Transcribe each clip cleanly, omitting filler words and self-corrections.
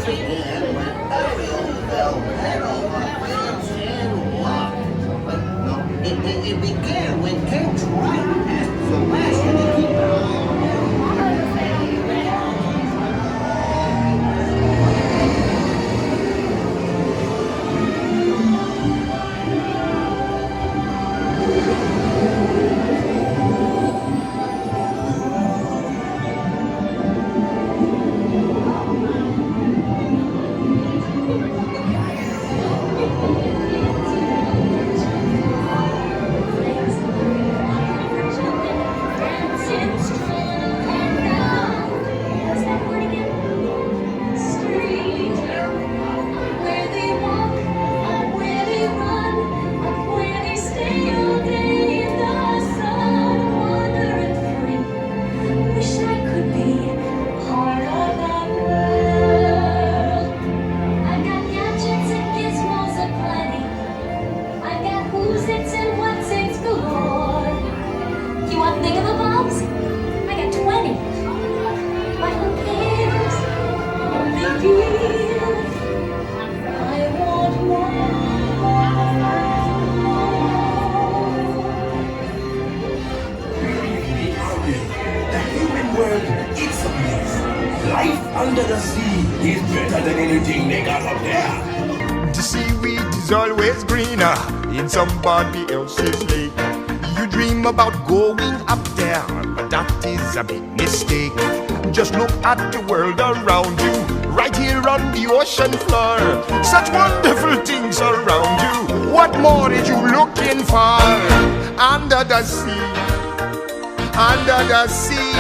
began when Ariel fell head over heels in love. But no, it began when King Triton asked Sebastian to keep an eye on him. It's a mess. Life under the sea is better than anything they got up there. The seaweed is always greener in somebody else's lake. You dream about going up there, but that is a big mistake. Just look at the world around you, right here on the ocean floor. Such wonderful things around you. What more is you looking for? Under the sea, under the sea.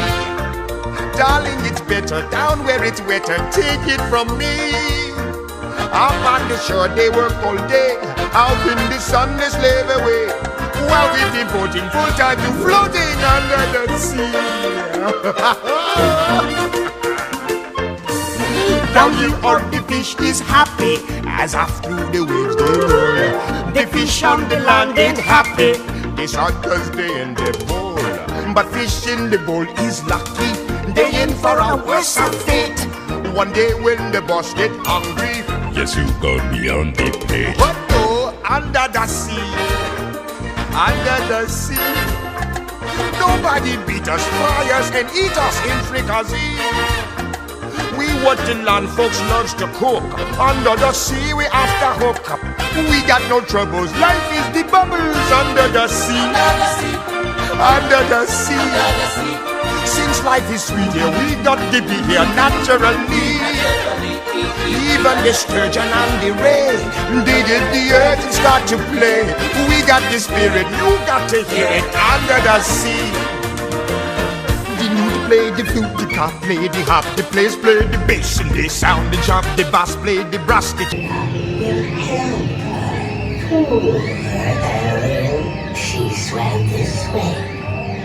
Darling, it's better down where it's wetter. Take it from me. Up on the shore they work all day, out in the sun they slave away, while we devoting full time to floating under the sea. Down here on the fish is happy, as after the waves they roll. The fish on the land ain't happy, they sad cause they in the bowl. But fish in the bowl is lucky, they in for a worse fate. One day when the boss get hungry, Yes, you got me on the plate. but oh, under the sea, under the sea, nobody beat us, fry us, and eat us in fricassee. We what the land folks loves to cook. Under the sea, we after hook up. We got no troubles. Life is the bubbles under the sea. Under the sea. Since life is sweet here, we got to be here naturally. Even the sturgeon and the ray, they did the earth and start to play. We got the spirit, you got to hear it under the sea. The lute play the flute, the cop play the harp, the players play the bass, and they sound the chop, the bass play the brass. She swam this way.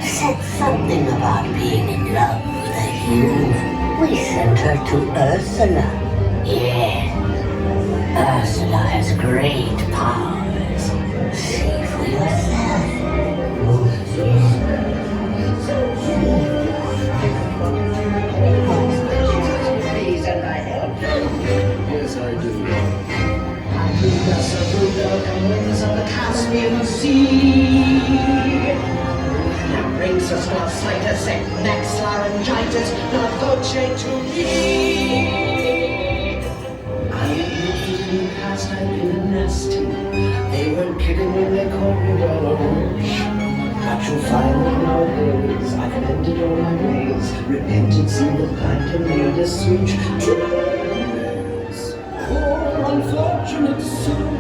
Said something about being in love with a human. We sent her to Ursula. Yeah, Ursula has great powers. See for yourself. Please, and I help you. Yes, I do. I lead us through the winds of the Caspian Sea. Brings us to a sight of setbacks, laryngitis, the voce to me. I admit in the past I've been nasty. They weren't kidding when they called me Dolores. But you'll find that nowadays I've ended all my ways. Repentance in the blind and made a switch to this. Poor unfortunate souls.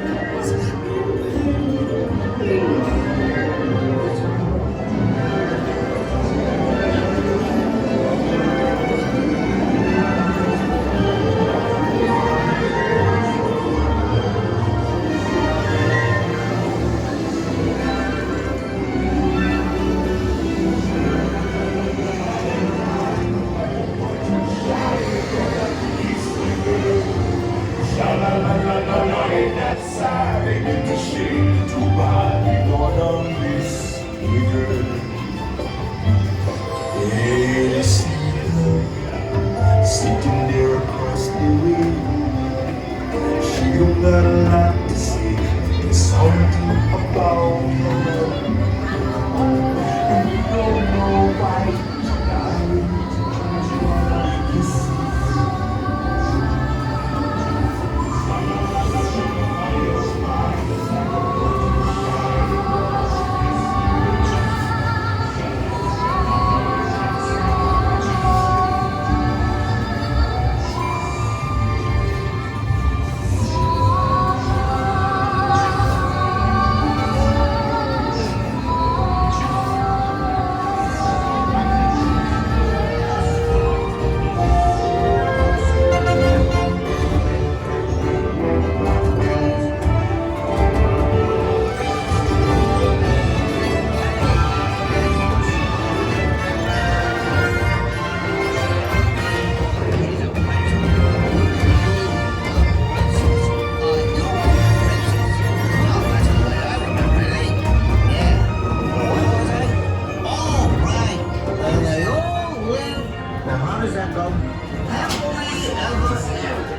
Now, how does that go? Happily ever after.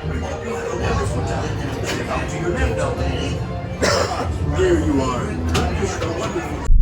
Here you are. You're a wonderful